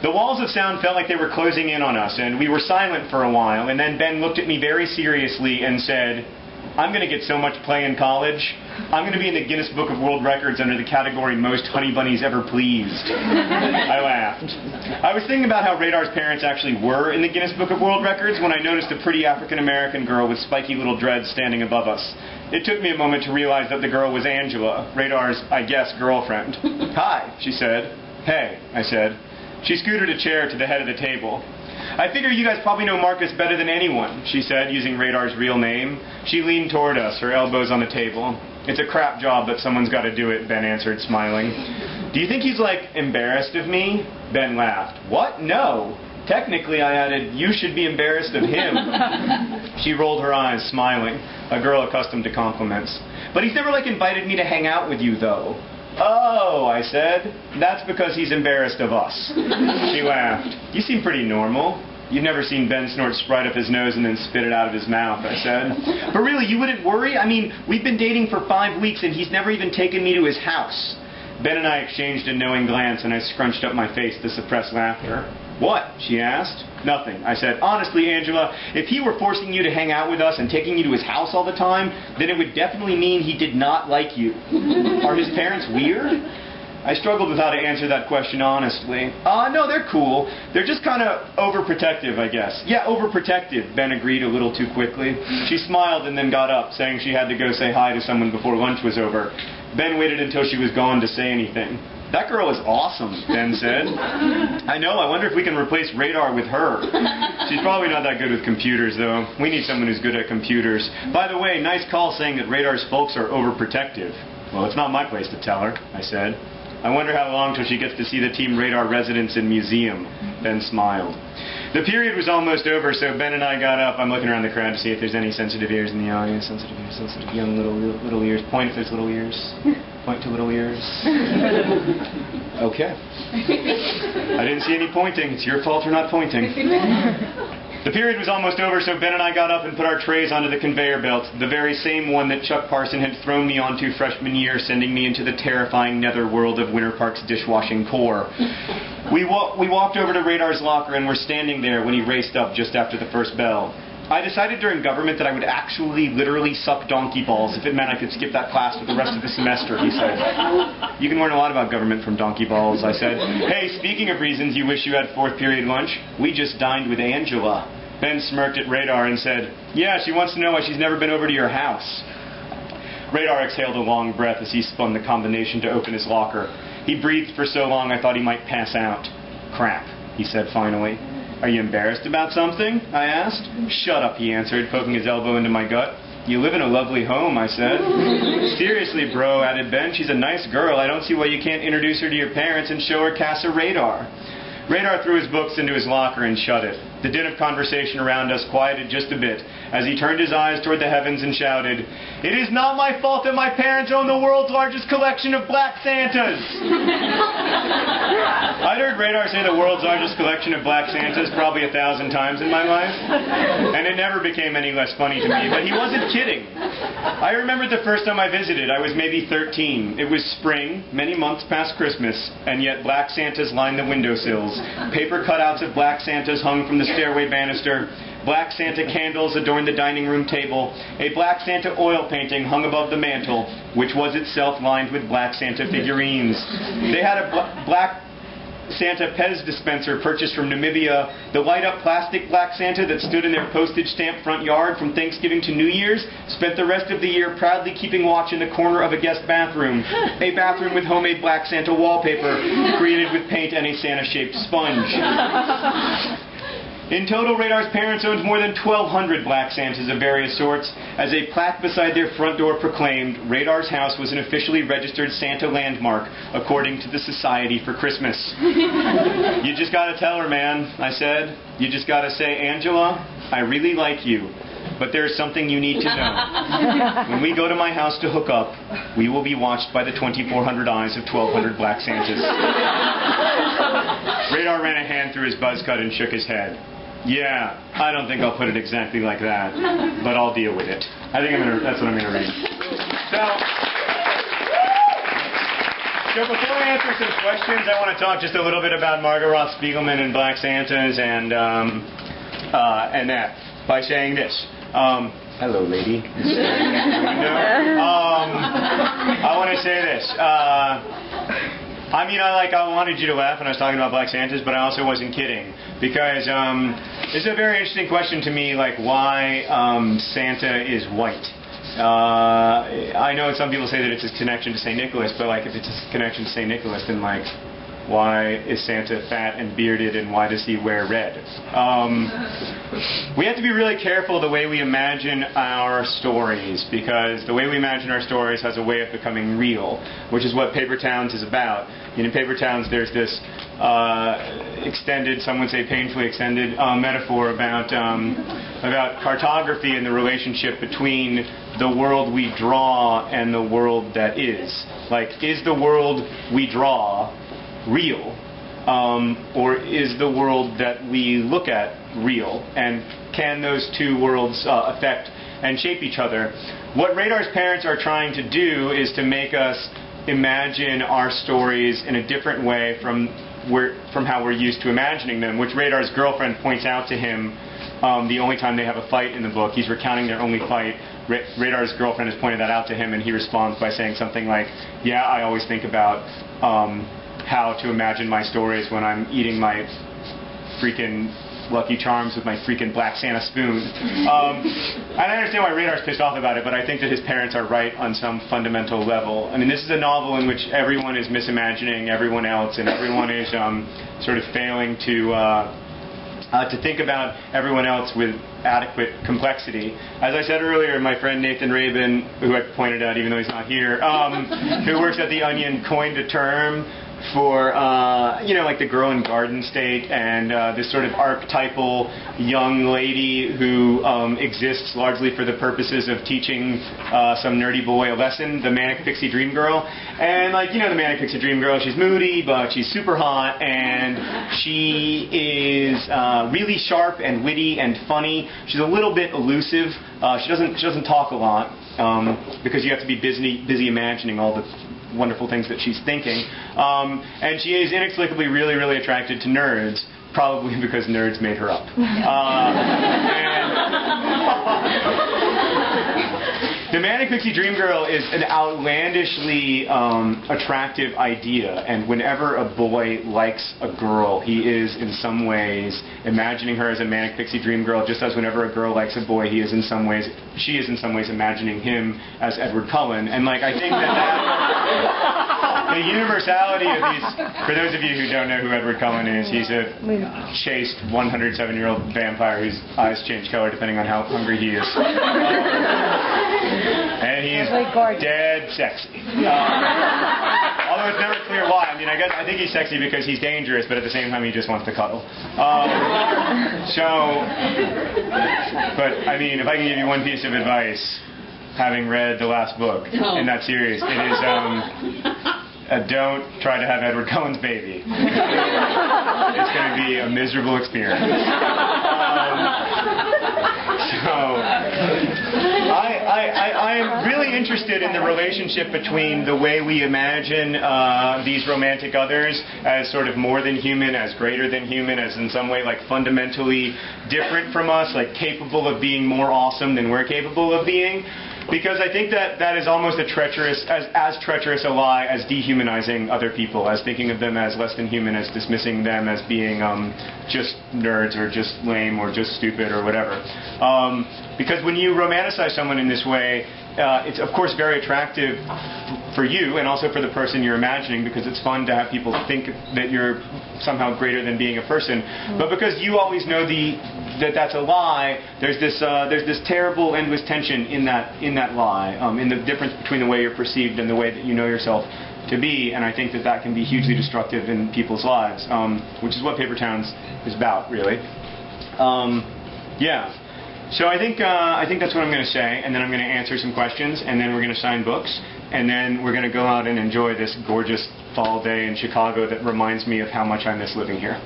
The walls of sound felt like they were closing in on us, and we were silent for a while, and then Ben looked at me very seriously and said, "I'm going to get so much play in college. I'm going to be in the Guinness Book of World Records under the category Most Honey Bunnies Ever Pleased." I laughed. I was thinking about how Radar's parents actually were in the Guinness Book of World Records when I noticed a pretty African-American girl with spiky little dreads standing above us. It took me a moment to realize that the girl was Angela, Radar's, I guess, girlfriend. "Hi," she said. "Hey," I said. She scooted a chair to the head of the table. "I figure you guys probably know Marcus better than anyone," she said, using Radar's real name. She leaned toward us, her elbows on the table. "It's a crap job, but someone's got to do it," Ben answered, smiling. "Do you think he's, like, embarrassed of me?" Ben laughed. "What? No. Technically," I added, "you should be embarrassed of him." She rolled her eyes, smiling, a girl accustomed to compliments. "But he's never, like, invited me to hang out with you, though." "Oh," I said, "that's because he's embarrassed of us." She laughed. "You seem pretty normal." "You've never seen Ben snort Sprite up his nose and then spit it out of his mouth," I said. "But really, you wouldn't worry? I mean, we've been dating for 5 weeks and he's never even taken me to his house." Ben and I exchanged a knowing glance and I scrunched up my face to suppress laughter. "What?" she asked. "Nothing," I said. "Honestly, Angela, if he were forcing you to hang out with us and taking you to his house all the time, then it would definitely mean he did not like you. Are his parents weird?" I struggled with how to answer that question honestly. No, they're cool. They're just kind of overprotective, I guess." "Yeah, overprotective," Ben agreed a little too quickly. She smiled and then got up, saying she had to go say hi to someone before lunch was over. Ben waited until she was gone to say anything. "That girl is awesome," Ben said. "I know, I wonder if we can replace Radar with her." "She's probably not that good with computers, though. We need someone who's good at computers. By the way, nice call saying that Radar's folks are overprotective." "Well, it's not my place to tell her," I said. "I wonder how long till she gets to see the Team Radar residence and museum." Ben smiled. The period was almost over, so Ben and I got up. I'm looking around the crowd to see if there's any sensitive ears in the audience. Sensitive ears, sensitive young little ears. Point if there's little ears. Point to little ears. Okay. I didn't see any pointing. It's your fault for not pointing. The period was almost over, so Ben and I got up and put our trays onto the conveyor belt, the very same one that Chuck Parson had thrown me onto freshman year, sending me into the terrifying netherworld of Winter Park's dishwashing core. We walked over to Radar's locker and were standing there when he raced up just after the first bell. "I decided during government that I would actually literally suck donkey balls if it meant I could skip that class for the rest of the semester," he said. "You can learn a lot about government from donkey balls," I said. "Hey, speaking of reasons you wish you had fourth period lunch, we just dined with Angela." Ben smirked at Radar and said, "Yeah, she wants to know why she's never been over to your house." Radar exhaled a long breath as he spun the combination to open his locker. He breathed for so long I thought he might pass out. "Crap," he said finally. "Are you embarrassed about something?" I asked. "Shut up," he answered, poking his elbow into my gut. "You live in a lovely home," I said. "Seriously, bro," added Ben, "she's a nice girl. I don't see why you can't introduce her to your parents and show her Casa Radar." Radar threw his books into his locker and shut it. The din of conversation around us quieted just a bit as he turned his eyes toward the heavens and shouted, "It is not my fault that my parents own the world's largest collection of black Santas." I'd heard Radar say the world's largest collection of black Santas probably 1,000 times in my life, and it never became any less funny to me, but he wasn't kidding. I remembered the first time I visited. I was maybe 13. It was spring, many months past Christmas, and yet black Santas lined the windowsills. Paper cutouts of black Santas hung from the stairway banister. Black Santa candles adorned the dining room table. A black Santa oil painting hung above the mantel, which was itself lined with black Santa figurines. They had a black Santa Pez dispenser purchased from Namibia, the light-up plastic black Santa that stood in their postage stamp front yard from Thanksgiving to New Year's spent the rest of the year proudly keeping watch in the corner of a guest bathroom, a bathroom with homemade black Santa wallpaper created with paint and a Santa-shaped sponge. In total, Radar's parents owned more than 1,200 black Santas of various sorts. As a plaque beside their front door proclaimed, Radar's house was an officially registered Santa landmark, according to the Society for Christmas. "You just gotta tell her, man," I said. "You just gotta say, Angela, I really like you, but there's something you need to know. When we go to my house to hook up, we will be watched by the 2,400 eyes of 1,200 black Santas." Radar ran a hand through his buzz cut and shook his head. "Yeah, I don't think I'll put it exactly like that, but I'll deal with it." I think that's what I'm going to read. So So before I answer some questions, I want to talk just a little bit about Margot Roth Spiegelman and Black Santas and that by saying this. Hello, lady. I want to say this. I mean, I wanted you to laugh when I was talking about Black Santas, but I also wasn't kidding. Because it's a very interesting question to me, like why Santa is white. I know some people say that it's a connection to St. Nicholas, but like if it's a connection to St. Nicholas, then like why is Santa fat and bearded and why does he wear red? We have to be really careful the way we imagine our stories, because the way we imagine our stories has a way of becoming real, which is what Paper Towns is about. In Paper Towns there's this extended, some would say painfully extended, metaphor about cartography and the relationship between the world we draw and the world that is. Like, is the world we draw real? Or is the world that we look at real? And can those two worlds affect and shape each other? What Radar's parents are trying to do is to make us imagine our stories in a different way from how we're used to imagining them, which Radar's girlfriend points out to him the only time they have a fight in the book. He's recounting their only fight. Radar's girlfriend has pointed that out to him, and he responds by saying something like, yeah, I always think about how to imagine my stories when I'm eating my freaking Lucky Charms with my freaking Black Santa spoon. And I understand why Radar's pissed off about it, but I think that his parents are right on some fundamental level. I mean, this is a novel in which everyone is misimagining everyone else, and everyone is sort of failing to think about everyone else with adequate complexity. As I said earlier, my friend Nathan Rabin, who I pointed out even though he's not here, who works at The Onion, coined a term for, like the girl in Garden State and this sort of archetypal young lady who exists largely for the purposes of teaching some nerdy boy a lesson, the Manic Pixie Dream Girl. And the Manic Pixie Dream Girl, she's moody, but she's super hot, and she is really sharp and witty and funny. She's a little bit elusive. She doesn't talk a lot because you have to be busy imagining all the wonderful things that she's thinking. And she is inexplicably really, really attracted to nerds, probably because nerds made her up. The Manic Pixie Dream Girl is an outlandishly attractive idea, and whenever a boy likes a girl, he is in some ways imagining her as a Manic Pixie Dream Girl, just as whenever a girl likes a boy, she is in some ways imagining him as Edward Cullen. And I think that the universality of these, for those of you who don't know who Edward Cullen is, he's a chaste 107-year-old vampire whose eyes change color depending on how hungry he is. And he's dead sexy. Although it's never clear why. I mean, I think he's sexy because he's dangerous, but at the same time he just wants to cuddle. But I mean, if I can give you one piece of advice, having read the last book in that series, it is don't try to have Edward Cullen's baby. It's going to be a miserable experience. I am really interested in the relationship between the way we imagine these romantic others as sort of more than human, as greater than human, as in some way fundamentally different from us, capable of being more awesome than we're capable of being. Because I think that is almost as treacherous a lie as dehumanizing other people, as thinking of them as less than human, as dismissing them as being just nerds or just lame or just stupid or whatever. Because when you romanticize someone in this way, it's of course very attractive for you and also for the person you're imagining, because it's fun to have people think that you're somehow greater than being a person. But because you always know that that's a lie, there's this terrible endless tension in that lie, in the difference between the way you're perceived and the way that you know yourself to be. And I think that can be hugely destructive in people's lives, which is what Paper Towns is about, really. Yeah. So I think that's what I'm going to say, and then I'm going to answer some questions, and then we're going to sign books, and then we're going to go out and enjoy this gorgeous fall day in Chicago that reminds me of how much I miss living here.